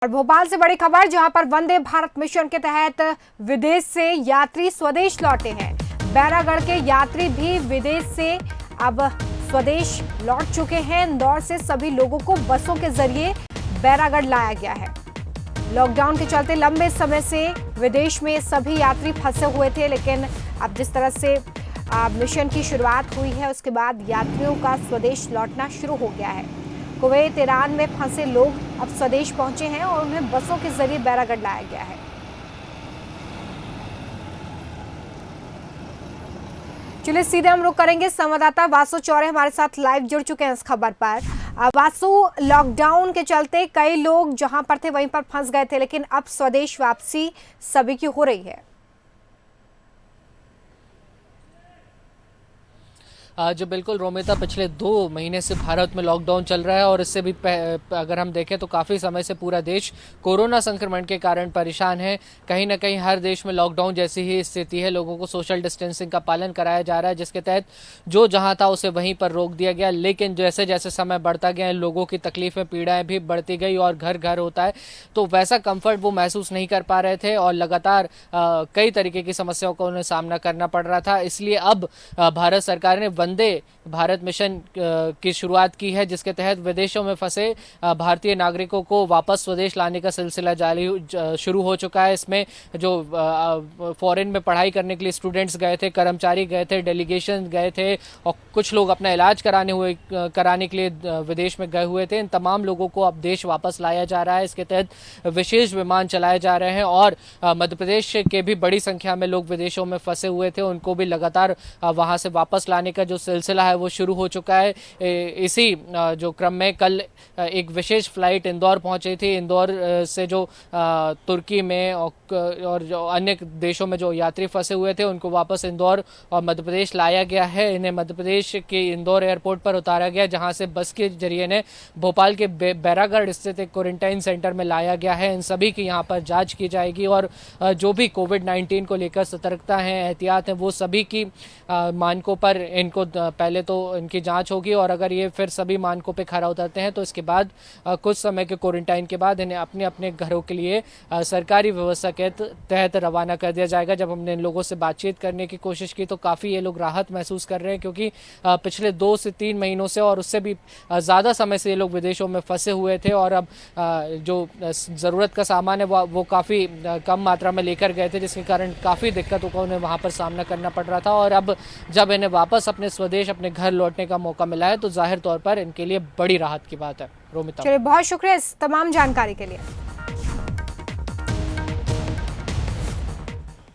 और भोपाल से बड़ी खबर, जहां पर वंदे भारत मिशन के तहत विदेश से यात्री स्वदेश लौटे हैं। बैरागढ़ के यात्री भी विदेश से अब स्वदेश लौट चुके हैं। इंदौर से सभी लोगों को बसों के जरिए बैरागढ़ लाया गया है। लॉकडाउन के चलते लंबे समय से विदेश में सभी यात्री फंसे हुए थे, लेकिन अब जिस तरह से मिशन की शुरुआत हुई है, उसके बाद यात्रियों का स्वदेश लौटना शुरू हो गया है। कुवैत, ईरान में फंसे लोग अब स्वदेश पहुंचे हैं और उन्हें बसों के जरिए बैरागढ़ लाया गया है। चलिए सीधे हम रुक करेंगे, संवाददाता वासु चौरे हमारे साथ लाइव जुड़ चुके हैं इस खबर पर। वासु, लॉकडाउन के चलते कई लोग जहां पर थे वहीं पर फंस गए थे, लेकिन अब स्वदेश वापसी सभी की हो रही है। जो बिल्कुल रोमिता, पिछले 2 महीने से भारत में लॉकडाउन चल रहा है और इससे भी अगर हम देखें तो काफ़ी समय से पूरा देश कोरोना संक्रमण के कारण परेशान है। कहीं ना कहीं हर देश में लॉकडाउन जैसी ही स्थिति है। लोगों को सोशल डिस्टेंसिंग का पालन कराया जा रहा है, जिसके तहत जो जहां था उसे वहीं पर रोक दिया गया। लेकिन जैसे जैसे समय बढ़ता गया, लोगों की तकलीफें, पीड़ाएं भी बढ़ती गई और घर घर होता है तो वैसा कंफर्ट वो महसूस नहीं कर पा रहे थे और लगातार कई तरीके की समस्याओं का उन्हें सामना करना पड़ रहा था। इसलिए अब भारत सरकार ने वंदे भारत मिशन की शुरुआत की है, जिसके तहत विदेशों में फंसे भारतीय नागरिकों को वापस स्वदेश लाने का सिलसिला शुरू हो चुका है। इसमें जो फॉरेन में पढ़ाई करने के लिए स्टूडेंट्स गए थे, कर्मचारी गए थे, डेलीगेशन गए थे और कुछ लोग अपना इलाज कराने के लिए विदेश में गए हुए थे, इन तमाम लोगों को अब देश वापस लाया जा रहा है। इसके तहत विशेष विमान चलाए जा रहे हैं और मध्य प्रदेश के भी बड़ी संख्या में लोग विदेशों में फंसे हुए थे, उनको भी लगातार वहां से वापस लाने का जो सिलसिला है वो शुरू हो चुका है। इसी जो क्रम में कल एक विशेष फ्लाइट इंदौर पहुंची थी। इंदौर से जो तुर्की में और जो अन्य देशों में जो यात्री फंसे हुए थे उनको वापस इंदौर और मध्य प्रदेश लाया गया है। इन्हें मध्य प्रदेश के इंदौर एयरपोर्ट पर उतारा गया, जहां से बस के जरिए ने भोपाल के बैरागढ़ स्थित एक क्वारंटाइन सेंटर में लाया गया है। इन सभी की यहाँ पर जाँच की जाएगी और जो भी कोविड-19 को लेकर सतर्कता है, एहतियात है, वो सभी की मानकों पर इनको पहले तो इनकी जांच होगी और अगर ये फिर सभी मानकों पे खरा उतरते हैं तो इसके बाद कुछ समय के क्वारंटाइन के बाद इन्हें अपने अपने घरों के लिए सरकारी व्यवस्था के तहत रवाना कर दिया जाएगा। जब हमने इन लोगों से बातचीत करने की कोशिश की तो काफ़ी ये लोग राहत महसूस कर रहे हैं, क्योंकि पिछले 2 से 3 महीनों से और उससे भी ज़्यादा समय से ये लोग विदेशों में फंसे हुए थे और अब जो ज़रूरत का सामान है वो काफ़ी कम मात्रा में लेकर गए थे, जिसके कारण काफ़ी दिक्कतों का उन्हें वहाँ पर सामना करना पड़ रहा था। और अब जब इन्हें वापस अपने स्वदेश, अपने घर लौटने का मौका मिला है तो जाहिर तौर पर इनके लिए बड़ी राहत की बात है। रोमिता, चलिए बहुत शुक्रिया इस तमाम जानकारी के लिए।